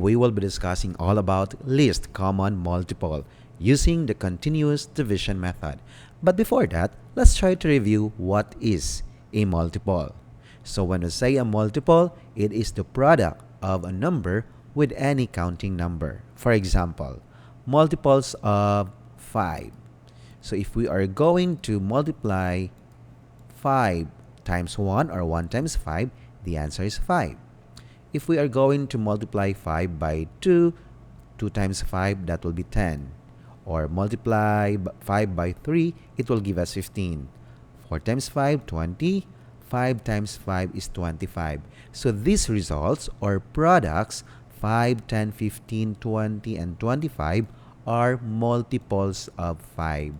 We will be discussing all about least common multiple using the continuous division method. But before that, let's try to review what is a multiple. So when we say a multiple, it is the product of a number with any counting number. For example, multiples of 5. So if we are going to multiply 5 times 1 or 1 times 5, the answer is 5. If we are going to multiply 5 by 2, 2 times 5, that will be 10. Or multiply 5 by 3, it will give us 15. 4 times 5, 20. 5 times 5 is 25. So these results or products, 5, 10, 15, 20, and 25, are multiples of 5.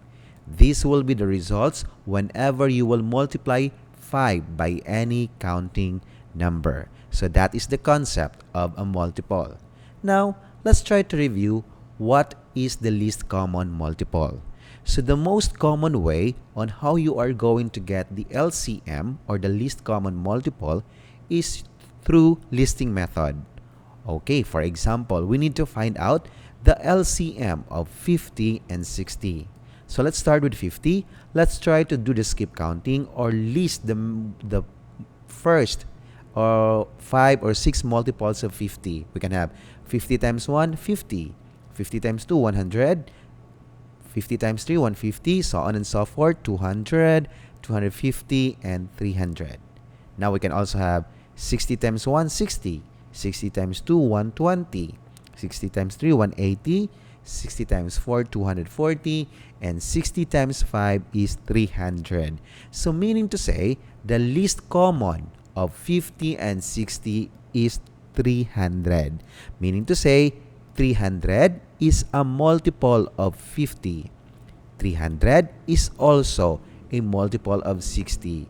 These will be the results whenever you will multiply 5 by any counting number. So that is the concept of a multiple. Now, let's try to review what is the least common multiple. So the most common way on how you are going to get the LCM or the least common multiple is through listing method. Okay, for example, we need to find out the LCM of 50 and 60. So let's start with 50. Let's try to do the skip counting or list the first 5 or 6 multiples of 50. We can have 50 times 1, 50. 50 times 2, 100. 50 times 3, 150. So on and so forth. 200, 250, and 300. Now we can also have 60 times 1, 60. 60 times 2, 120. 60 times 3, 180. 60 times 4, 240. And 60 times 5 is 300. So meaning to say, the least common of 50 and 60 is 300. Meaning to say, 300 is a multiple of 50. 300 is also a multiple of 60.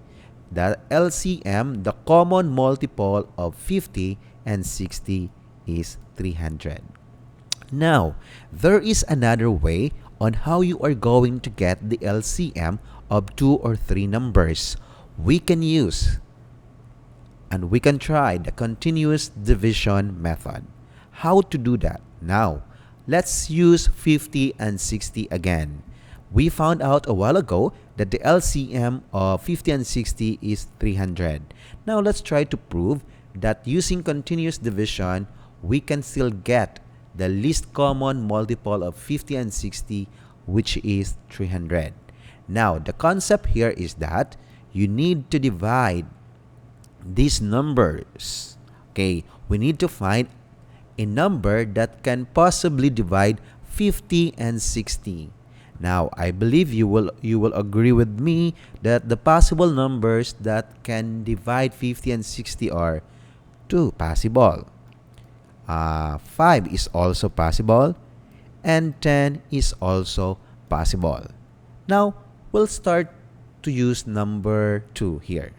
The LCM, the common multiple of 50 and 60 is 300. Now, there is another way on how you are going to get the LCM of 2 or 3 numbers. We can use and we can try the continuous division method. How to do that? Now, let's use 50 and 60 again. We found out a while ago that the LCM of 50 and 60 is 300. Now, let's try to prove that using continuous division, we can still get the least common multiple of 50 and 60, which is 300. Now, the concept here is that you need to divide these numbers. Okay, we need to find a number that can possibly divide 50 and 60. Now, I believe you will agree with me that the possible numbers that can divide 50 and 60 are 2 possible. 5 is also possible, and 10 is also possible. Now, we'll start to use number 2 here.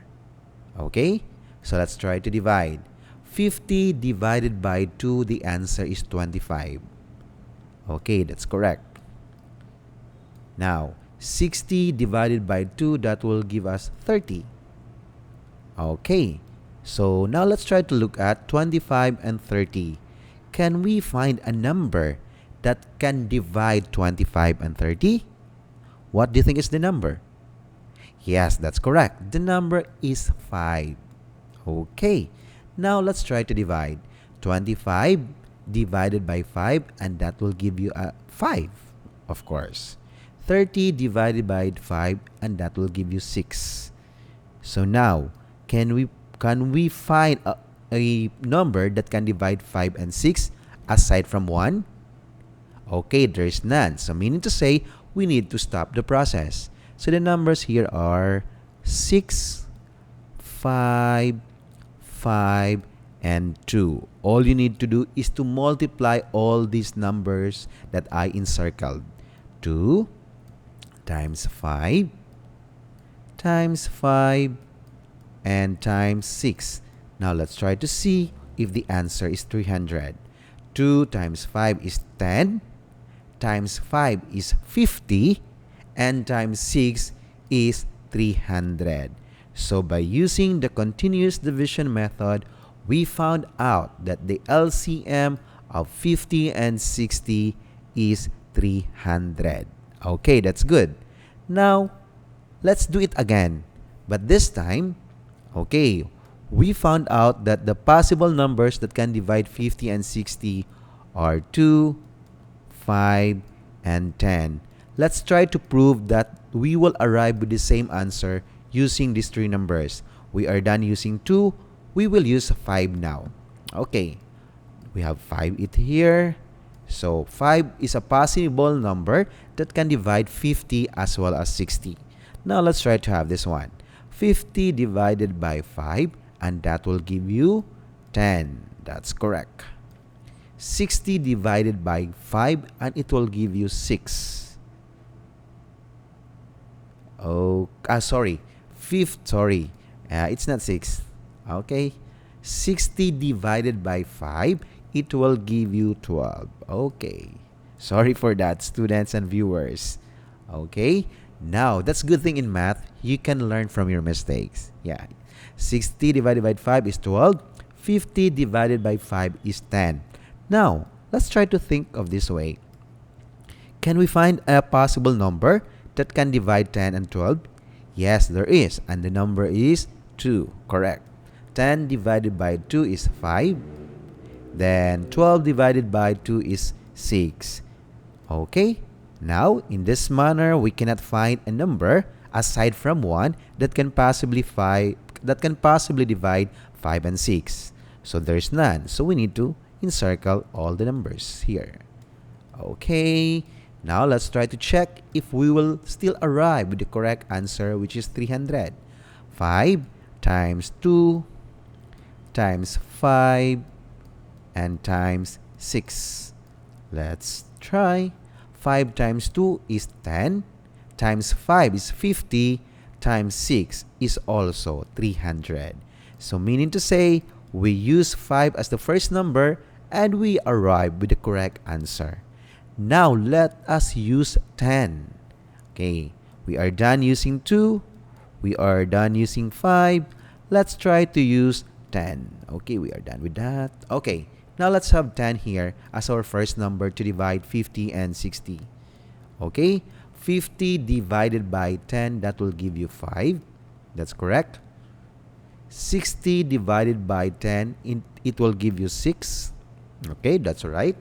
Okay, so let's try to divide. 50 divided by 2, the answer is 25. Okay, that's correct. Now, 60 divided by 2, that will give us 30. Okay, so now let's try to look at 25 and 30. Can we find a number that can divide 25 and 30? What do you think is the number? Yes, that's correct. The number is 5. Okay, now let's try to divide. 25 divided by 5, and that will give you a 5, of course. 30 divided by 5, and that will give you 6. So now, can we find a number that can divide 5 and 6 aside from 1? Okay, there is none. So meaning to say, we need to stop the process. So the numbers here are 6, 5, 5, and 2. All you need to do is to multiply all these numbers that I encircled. 2 times 5 times 5 and times 6. Now let's try to see if the answer is 300. 2 times 5 is 10, times 5 is 50, and times 6 is 300. So by using the continuous division method, we found out that the LCM of 50 and 60 is 300. Okay, that's good. Now, let's do it again. But this time, okay, we found out that the possible numbers that can divide 50 and 60 are 2, 5, and 10. Let's try to prove that we will arrive with the same answer using these three numbers. We are done using 2. We will use 5 now. Okay, we have 5 it here. So 5 is a possible number that can divide 50 as well as 60. Now let's try to have this one. 50 divided by 5, and that will give you 10. That's correct. 60 divided by 5, and it will give you 6. Oh, sorry. It's not 6. Okay. 60 divided by 5, it will give you 12. Okay. Sorry for that, students and viewers. Okay. Now, that's a good thing in math. You can learn from your mistakes. Yeah. 60 divided by 5 is 12. 50 divided by 5 is 10. Now, let's try to think of this way. Can we find a possible number that can divide 10 and 12? Yes, there is. And the number is 2. Correct. 10 divided by 2 is 5. Then 12 divided by 2 is 6. Okay. Now, in this manner, we cannot find a number aside from 1 that can possibly divide 5 and 6. So there's none. So we need to encircle all the numbers here. Okay. Now let's try to check if we will still arrive with the correct answer, which is 300. 5 times 2 times 5 and times 6. Let's try. 5 times 2 is 10, times 5 is 50, times 6 is also 300. So meaning to say, we use 5 as the first number and we arrive with the correct answer. Now let us use 10. Okay, we are done using 2, we are done using 5. Let's try to use 10. Okay, we are done with that. Okay. Now let's have 10 here as our first number to divide 50 and 60. Okay, 50 divided by 10, that will give you 5. That's correct. 60 divided by 10, it will give you 6. Okay, that's right.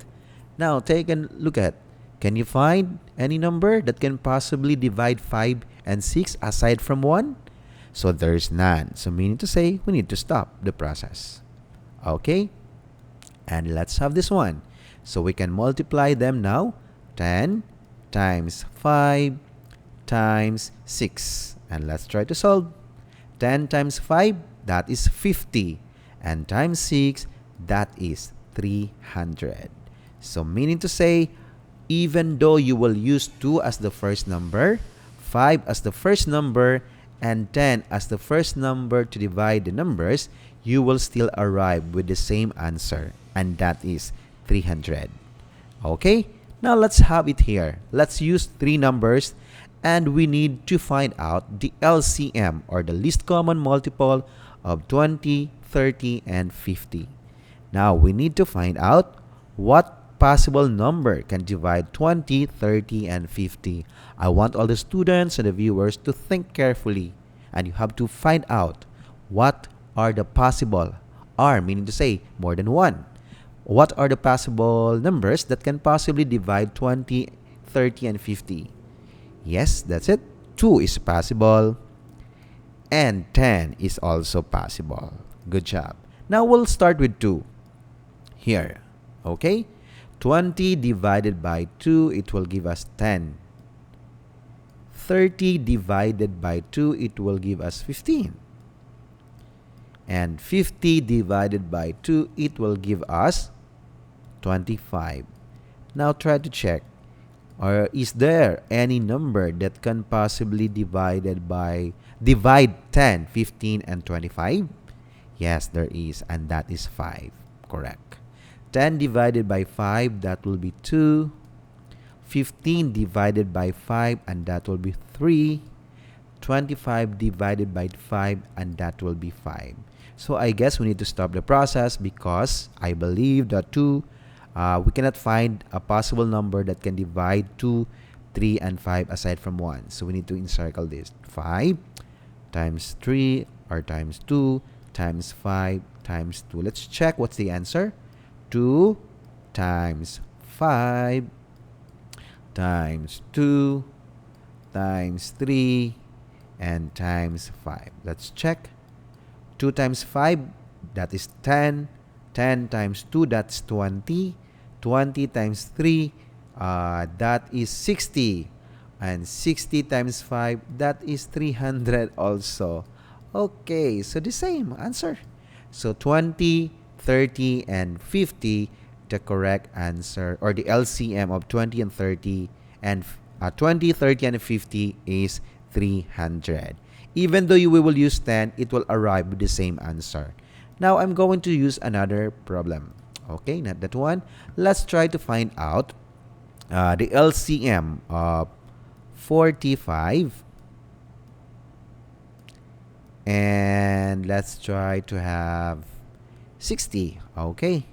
Now take a look at, can you find any number that can possibly divide 5 and 6 aside from 1? So there's none. So meaning to say, we need to stop the process. Okay. And let's have this one. So we can multiply them now. 10 times 5 times 6. And let's try to solve. 10 times 5, that is 50. And times 6, that is 300. So meaning to say, even though you will use 2 as the first number, 5 as the first number, and 10 as the first number to divide the numbers, you will still arrive with the same answer, and that is 300. Okay, now let's have it here. Let's use 3 numbers, and we need to find out the LCM, or the least common multiple of 20, 30, and 50. Now we need to find out what possible number can divide 20, 30, and 50. I want all the students and the viewers to think carefully, and you have to find out what are the possible, are meaning to say more than 1. What are the possible numbers that can possibly divide 20, 30, and 50? Yes, that's it. 2 is possible, and 10 is also possible. Good job. Now we'll start with 2 here. Okay? 20 divided by 2, it will give us 10. 30 divided by 2, it will give us 15. And 50 divided by 2, it will give us 25. Now try to check. Or is there any number that can possibly divide 10, 15, and 25? Yes, there is, and that is 5. Correct. 10 divided by 5, that will be 2. 15 divided by 5, and that will be 3. 25 divided by 5, and that will be 5. So I guess we need to stop the process because I believe that 2 We cannot find a possible number that can divide 2, 3, and 5 aside from 1. So we need to encircle this. 5 times 3 or times 2 times 5 times 2. Let's check what's the answer. 2 times 5 times 2 times 3 and times 5. Let's check. 2 times 5, that is 10. 10 times 2, that's 20. 20 times 3, that is 60. And 60 times 5, that is 300 also. Okay, so the same answer. So 20, 30, and 50, the correct answer, or the LCM of 20 and 30, and 20, 30, and 50 is 300. Even though we will use 10, it will arrive with the same answer. Now, I'm going to use another problem. Okay, not that one. Let's try to find out the LCM of 45. And let's try to have 60. Okay.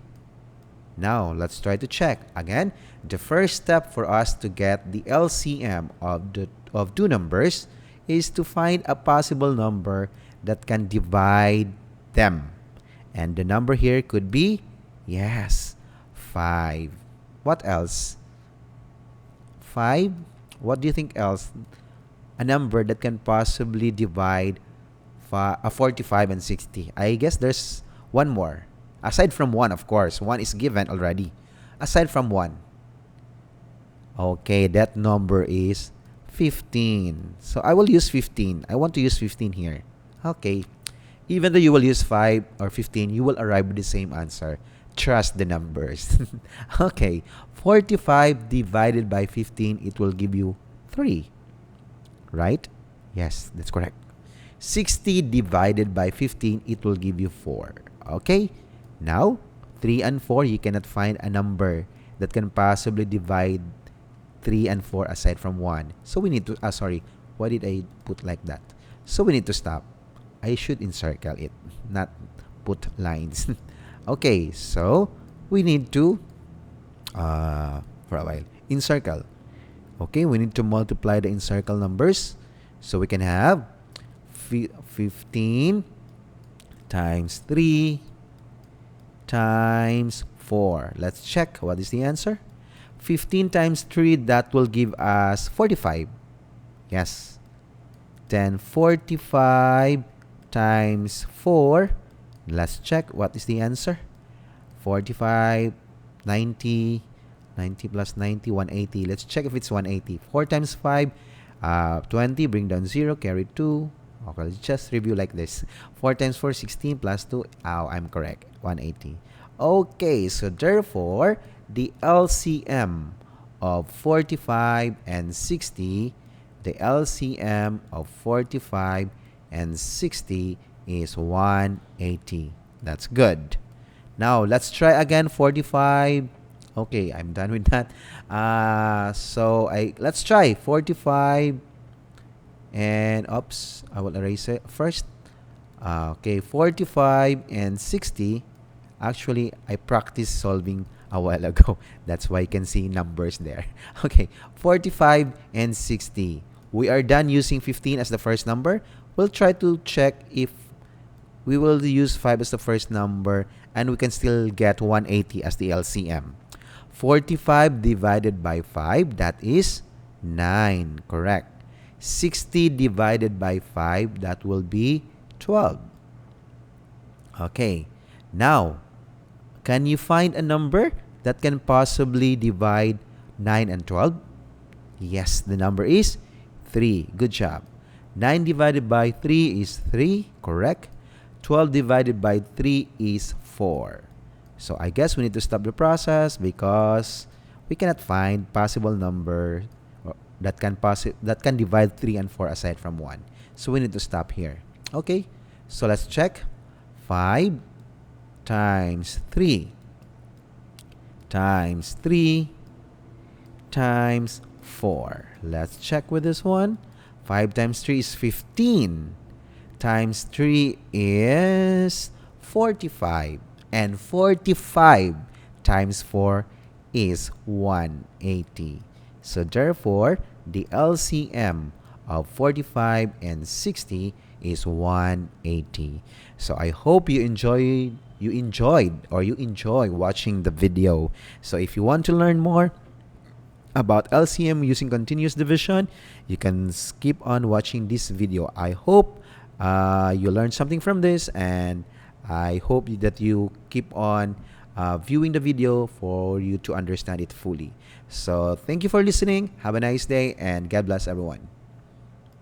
Now, let's try to check. Again, the first step for us to get the LCM of two numbers is to find a possible number that can divide them. And the number here could be, yes, 5. What else? 5? What do you think else? A number that can possibly divide 45 and 60. I guess there's one more. Aside from 1, of course. 1 is given already. Aside from 1. Okay, that number is 15. So I will use 15. I want to use 15 here. Okay. Even though you will use 5 or 15, you will arrive with the same answer. Trust the numbers. Okay. 45 divided by 15, it will give you 3. Right? Yes, that's correct. 60 divided by 15, it will give you 4. Okay? Now, 3 and 4, you cannot find a number that can possibly divide 3 and 4 aside from 1. So we need to, sorry, why did I put like that? So we need to stop. I should encircle it, not put lines. Okay, so we need to, for a while, encircle. Okay, we need to multiply the encircle numbers. So we can have 15 times 3 times 4. Let's check. What is the answer? 15 times 3, that will give us 45. Yes. Then 45 times 4. Let's check. What is the answer? 45, 90, 90 plus 90, 180. Let's check if it's 180. 4 times 5, 20. Bring down 0, carry 2. Okay, let's just review like this. 4 times 4, 16 plus 2. Oh, I'm correct. 180. Okay, so therefore, the LCM of 45 and 60, the LCM of 45 and 60 is 180. That's good. Now, let's try again 45. Okay, I'm done with that. Let's try 45. And oops, I will erase it first. Okay, 45 and 60. Actually, I practiced solving a while ago. That's why you can see numbers there. Okay, 45 and 60. We are done using 15 as the first number. We'll try to check if we will use 5 as the first number and we can still get 180 as the LCM. 45 divided by 5, that is 9, correct. 60 divided by 5, that will be 12. Okay, now, can you find a number that can possibly divide 9 and 12? Yes, the number is 3. Good job. 9 divided by 3 is 3, correct. 12 divided by 3 is 4. So I guess we need to stop the process because we cannot find possible number that can divide 3 and 4 aside from 1. So we need to stop here. Okay, so let's check. 5 times 3 times 3 times 4. Let's check with this one. 5 times 3 is 15. Times 3 is 45. And 45 times 4 is 180. So therefore, the LCM of 45 and 60 is 180. So I hope you enjoy watching the video. So if you want to learn more about LCM using continuous division, you can skip on watching this video. I hope you learned something from this, and I hope that you keep on viewing the video for you to understand it fully. So thank you for listening. Have a nice day, and God bless everyone.